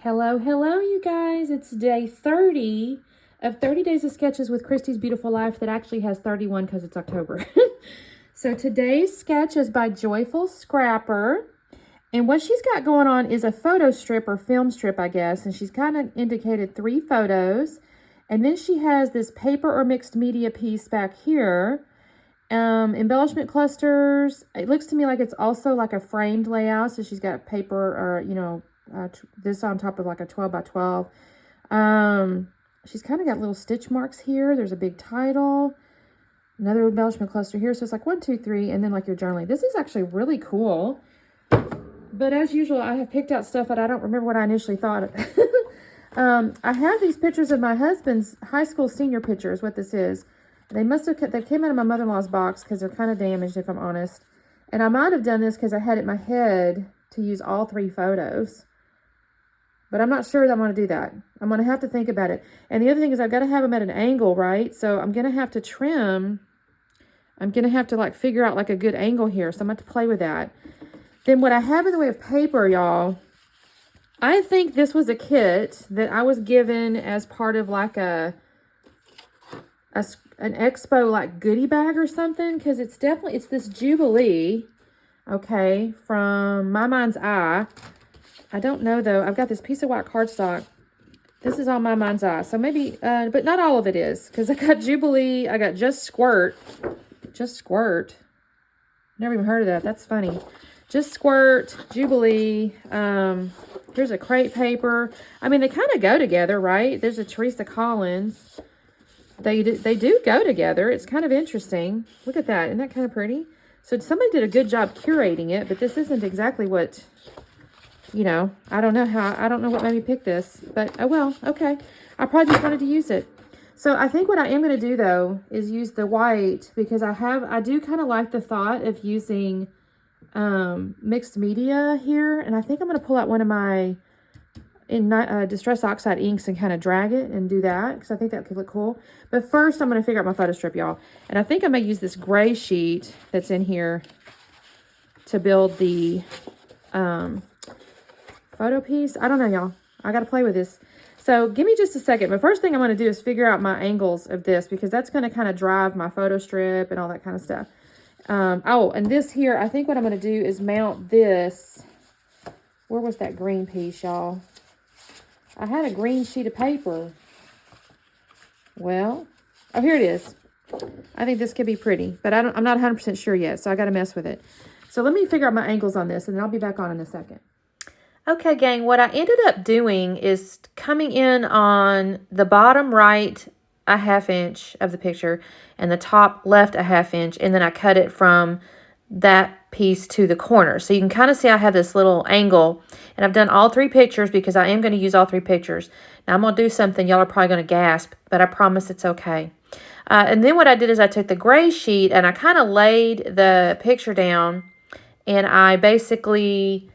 Hello, hello, you guys. It's day 30 of 30 Days of Sketches with Christy's Beautiful Life that actually has 31 because it's October. So today's sketch is by Joyful Scrapper. And what she's got going on is a photo strip or film strip, I guess. And she's kind of indicated 3 photos. And then she has this paper or mixed media piece back here. Embellishment clusters. It looks to me like it's also like a framed layout. So she's got paper or, this on top of like a 12 by 12. She's kind of got little stitch marks here. There's a big title. Another embellishment cluster here. So it's like 1, 2, 3, and then like your journaling. This is actually really cool. But as usual, I have picked out stuff that I don't remember what I initially thought. I have these pictures of my husband's high school senior pictures, what this is. They came out of my mother-in-law's box because they're kind of damaged, if I'm honest. And I might have done this because I had it in my head to use all 3 photos. But I'm not sure that I'm going to do that. I'm going to have to think about it. And the other thing is I've got to have them at an angle, right? So I'm going to have to trim. I'm going to have to like figure out like a good angle here. So I'm going to have to play with that. Then what I have in the way of paper, y'all, I think this was a kit that I was given as part of like an expo like goodie bag or something. Because it's this Jubilee, okay, from My Mind's Eye. I don't know, though. I've got this piece of white cardstock. This is on My Mind's Eye. So maybe, but not all of it is. Because I got Jubilee. I got Just Squirt. Just Squirt. Never even heard of that. That's funny. Just Squirt, Jubilee. Here's a crepe paper. I mean, they kind of go together, right? There's a Teresa Collins. They do go together. It's kind of interesting. Look at that. Isn't that kind of pretty? So somebody did a good job curating it, but this isn't exactly what... I don't know what made me pick this, but oh well, okay. I probably just wanted to use it. So I think what I am going to do though is use the white because I do kind of like the thought of using mixed media here. And I think I'm going to pull out one of my Distress Oxide inks and kind of drag it and do that because I think that could look cool. But first I'm going to figure out my photo strip, y'all. And I think I may use this gray sheet that's in here to build the, photo piece. I don't know, y'all. I got to play with this. So give me just a second. But first thing I'm going to do is figure out my angles of this because that's going to kind of drive my photo strip and all that kind of stuff. And this here, I think what I'm going to do is mount this. Where was that green piece, y'all? I had a green sheet of paper. Well, oh, here it is. I think this could be pretty, but I'm not 100% sure yet, so I got to mess with it. So let me figure out my angles on this, and then I'll be back on in a second. Okay, gang, what I ended up doing is coming in on the bottom right a 1/2 inch of the picture and the top left a 1/2 inch, and then I cut it from that piece to the corner. So you can kind of see I have this little angle, and I've done all 3 pictures because I am going to use all 3 pictures. Now I'm going to do something, y'all are probably going to gasp, but I promise it's okay. And then what I did is I took the gray sheet and I kind of laid the picture down, and I basically...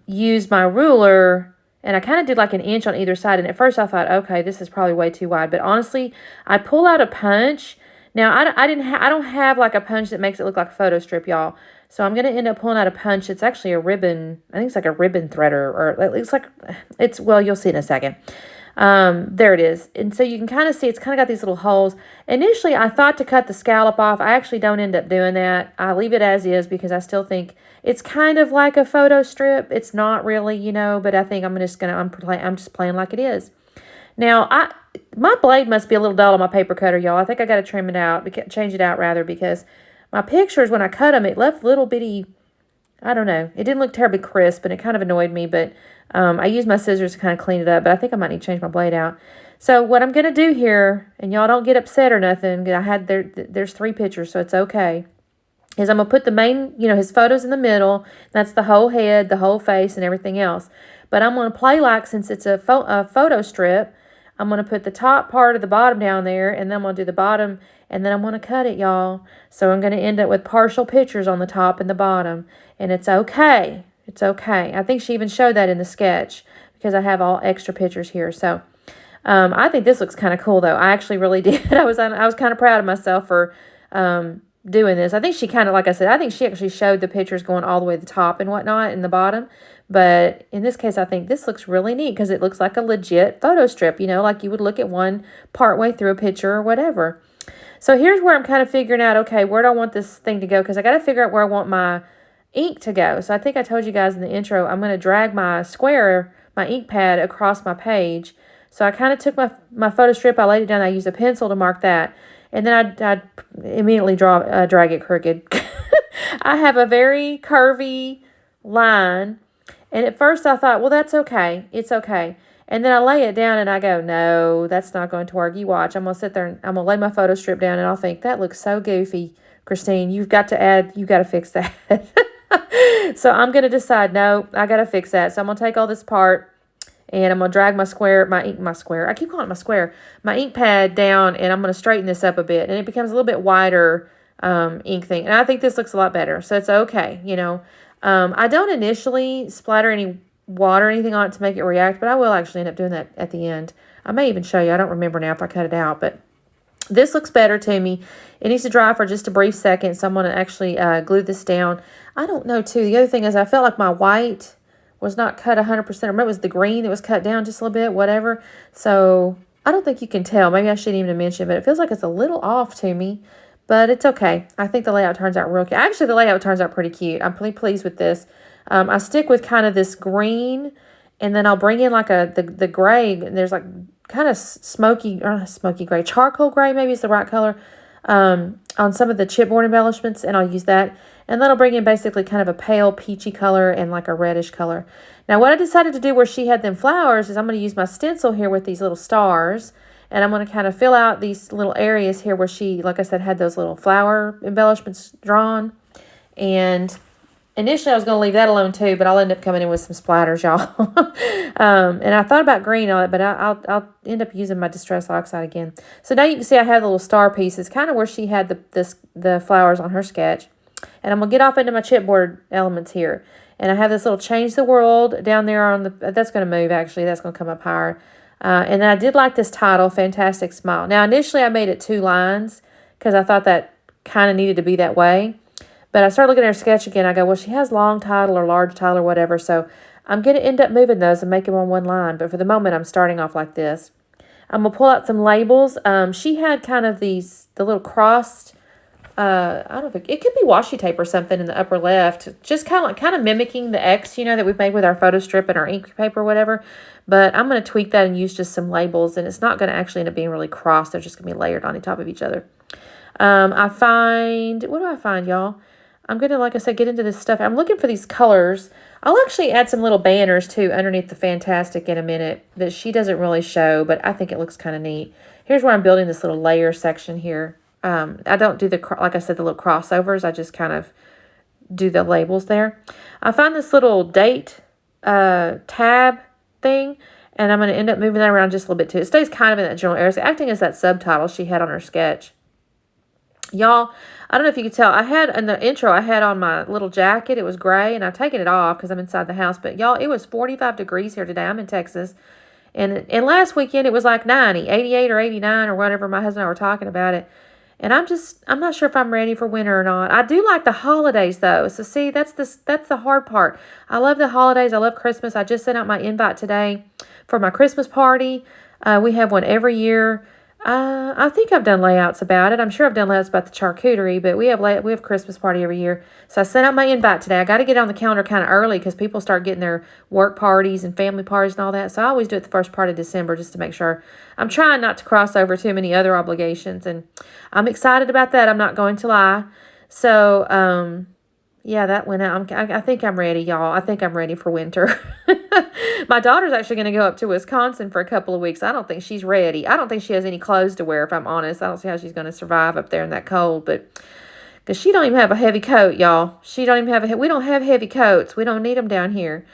use my ruler, and I kind of did like 1 inch on either side. And at first I thought, okay, this is probably way too wide. But honestly, I pull out a punch. Now I don't have like a punch that makes it look like a photo strip, y'all. So I'm gonna end up pulling out a punch. It's actually a ribbon. I think it's like a ribbon threader, or it looks like well, you'll see in a second. There it is. And so you can kind of see it's kind of got these little holes. Initially, I thought to cut the scallop off. I actually don't end up doing that. I leave it as is because I still think it's kind of like a photo strip. It's not really, but I think I'm just playing like it is. Now, my blade must be a little dull on my paper cutter, y'all. I think I got to change it out rather, because my pictures, when I cut them, it left little bitty, I don't know. It didn't look terribly crisp, and it kind of annoyed me, but I used my scissors to kind of clean it up, but I think I might need to change my blade out. So what I'm going to do here, and y'all don't get upset or nothing, there's 3 pictures, so it's okay, is I'm going to put the main, his photos in the middle. That's the whole head, the whole face, and everything else. But I'm going to play like, since it's a photo strip, I'm going to put the top part of the bottom down there, and then I'm going to do the bottom, and then I'm going to cut it, y'all. So I'm going to end up with partial pictures on the top and the bottom, and it's okay. It's okay. I think she even showed that in the sketch because I have all extra pictures here. So I think this looks kind of cool, though. I actually really did. I was kind of proud of myself for doing this. I think she kind of, like I said, I think she actually showed the pictures going all the way to the top and whatnot and the bottom. But in this case, I think this looks really neat because it looks like a legit photo strip, you know, like you would look at one partway through a picture or whatever. So here's where I'm kind of figuring out, okay, where do I want this thing to go? Because I got to figure out where I want my ink to go. So I think I told you guys in the intro, I'm going to drag my square, my ink pad across my page. So I kind of took my photo strip, I laid it down, I used a pencil to mark that. And then I'd immediately drag it crooked. I have a very curvy line. And at first I thought, well, that's okay. It's okay. And then I lay it down and I go, no, that's not going to work. You watch. I'm going to sit there and I'm going to lay my photo strip down and I'll think, that looks so goofy, Christine. You've got to fix that. So I'm going to decide, no, I got to fix that. So I'm going to take all this part. And I'm going to drag I keep calling it my square, my ink pad down, and I'm going to straighten this up a bit. And it becomes a little bit wider ink thing. And I think this looks a lot better. So it's okay, you know. I don't initially splatter any water or anything on it to make it react, but I will actually end up doing that at the end. I may even show you. I don't remember now if I cut it out, but this looks better to me. It needs to dry for just a brief second, so I'm going to actually glue this down. I don't know, too. The other thing is I felt like my white was not cut 100%. Remember, it was the green that was cut down just a little bit, whatever. So I don't think you can tell. Maybe I shouldn't even mention, but it feels like it's a little off to me. But it's okay. I think the layout turns out real cute. Actually, the layout turns out pretty cute. I'm pretty pleased with this. I stick with kind of this green, and then I'll bring in like the gray. And there's like kind of smoky gray, charcoal gray maybe is the right color on some of the chipboard embellishments, and I'll use that. And then I'll bring in basically kind of a pale peachy color and like a reddish color. Now what I decided to do where she had them flowers is I'm going to use my stencil here with these little stars. And I'm going to kind of fill out these little areas here where she, like I said, had those little flower embellishments drawn. And initially I was going to leave that alone too, but I'll end up coming in with some splatters, y'all. And I thought about green on it, but I'll end up using my Distress Oxide again. So now you can see I have the little star pieces, kind of where she had the flowers on her sketch. And I'm going to get off into my chipboard elements here. And I have this little Change the World down there on the, that's going to move actually, that's going to come up higher. And then I did like this title, Fantastic Smile. Now, initially I made it 2 lines because I thought that kind of needed to be that way. But I started looking at her sketch again. I go, well, she has long title or large title or whatever. So I'm going to end up moving those and make them on 1 line. But for the moment, I'm starting off like this. I'm going to pull out some labels. She had kind of the little crossed, I don't know, it could be washi tape or something in the upper left. Just kind of mimicking the X, you know, that we've made with our photo strip and our ink paper or whatever. But I'm going to tweak that and use just some labels. And it's not going to actually end up being really crossed. They're just going to be layered on top of each other. What do I find, y'all? I'm going to, like I said, get into this stuff. I'm looking for these colors. I'll actually add some little banners, too, underneath the Fantastic in a minute that she doesn't really show, but I think it looks kind of neat. Here's where I'm building this little layer section here. I don't do like I said, the little crossovers. I just kind of do the labels there. I find this little date tab thing, and I'm going to end up moving that around just a little bit, too. It stays kind of in that general area. It's acting as that subtitle she had on her sketch. Y'all, I don't know if you could tell. I had, in the intro, I had on my little jacket. It was gray, and I've taken it off because I'm inside the house. But, y'all, it was 45 degrees here today. I'm in Texas. And last weekend, it was like 90, 88 or 89 or whatever. My husband and I were talking about it. And I'm not sure if I'm ready for winter or not. I do like the holidays, though. So, see, that's the hard part. I love the holidays. I love Christmas. I just sent out my invite today for my Christmas party. We have one every year. I think I've done layouts about it. I'm sure I've done layouts about the charcuterie, but we have Christmas party every year. So I sent out my invite today. I got to get on the calendar kind of early because people start getting their work parties and family parties and all that. So I always do it the first part of December just to make sure. I'm trying not to cross over too many other obligations, and I'm excited about that. I'm not going to lie. So, yeah, that went out. I think I'm ready, y'all. I think I'm ready for winter. My daughter's actually going to go up to Wisconsin for a couple of weeks. I don't think she's ready. I don't think she has any clothes to wear, if I'm honest. I don't see how she's going to survive up there in that cold. But because she don't even have a heavy coat, y'all. We don't have heavy coats. We don't need them down here.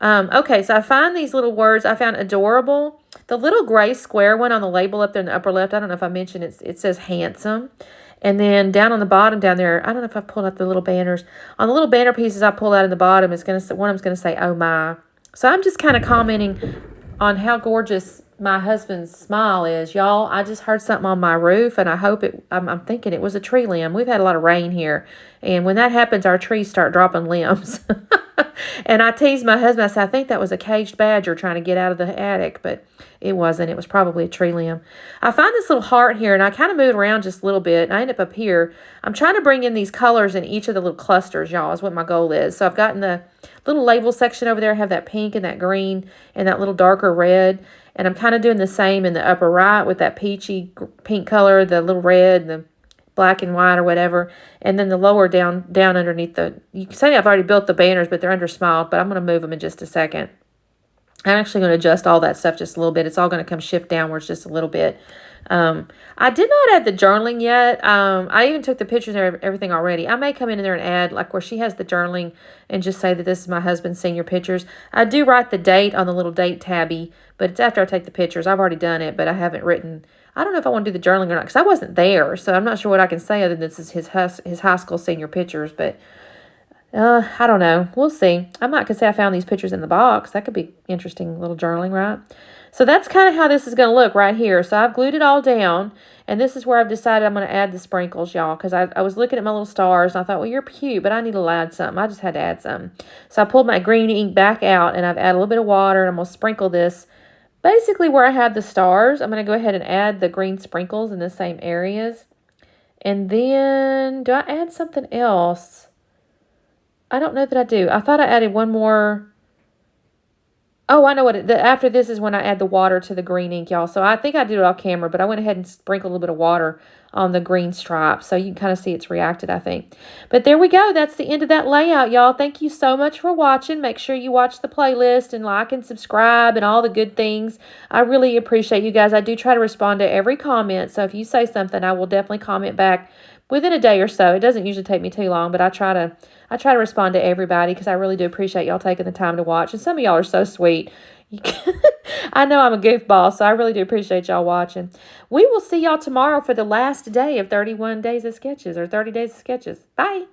Okay, so I find these little words. I found adorable. The little gray square one on the label up there in the upper left, I don't know if I mentioned it says handsome. And then down on the bottom down there, I don't know if I pulled out the little banners. On the little banner pieces I pulled out in the bottom, one of them's going to say, oh my. So I'm just kind of commenting on how gorgeous my husband's smile is, y'all. I just heard something on my roof, and I hope I'm thinking it was a tree limb. We've had a lot of rain here, and when that happens, our trees start dropping limbs. And I teased my husband. I said, I think that was a caged badger trying to get out of the attic, but it wasn't. It was probably a tree limb. I find this little heart here, and I kind of moved around just a little bit, and I end up here. I'm trying to bring in these colors in each of the little clusters, y'all, is what my goal is. So I've gotten the little label section over there. I have that pink and that green and that little darker red. And I'm kind of doing the same in the upper right with that peachy pink color, the little red, the black and white or whatever. And then the lower down underneath you can say I've already built the banners, but they're under smiled, but I'm going to move them in just a second. I'm actually going to adjust all that stuff just a little bit. It's all going to come shift downwards just a little bit. I did not add the journaling yet. I even took the pictures of everything already. I may come in there and add, like where she has the journaling and just say that this is my husband's senior pictures. I do write the date on the little date tabby, but it's after I take the pictures. I've already done it, but I haven't written. I don't know if I want to do the journaling or not because I wasn't there, so I'm not sure what I can say other than this is his high school senior pictures, but I don't know. We'll see. I might could say I found these pictures in the box. That could be interesting little journaling, right? So that's kind of how this is going to look right here. So I've glued it all down, and this is where I've decided I'm going to add the sprinkles, y'all, because I was looking at my little stars, and I thought, well, you're cute, but I need to add something. I just had to add something. So I pulled my green ink back out, and I've added a little bit of water, and I'm going to sprinkle this basically where I have the stars. I'm going to go ahead and add the green sprinkles in the same areas. And then, do I add something else? I don't know that I do. I thought I added one more. Oh, I know what after this is when I add the water to the green ink, y'all. So I think I did it off camera, but I went ahead and sprinkled a little bit of water on the green stripe. So you can kind of see it's reacted, I think. But there we go. That's the end of that layout, y'all. Thank you so much for watching. Make sure you watch the playlist and like and subscribe and all the good things. I really appreciate you guys. I do try to respond to every comment. So if you say something, I will definitely comment back within a day or so. It doesn't usually take me too long, but I try to respond to everybody because I really do appreciate y'all taking the time to watch. And some of y'all are so sweet. I know I'm a goofball, so I really do appreciate y'all watching. We will see y'all tomorrow for the last day of 31 Days of Sketches or 30 Days of Sketches. Bye.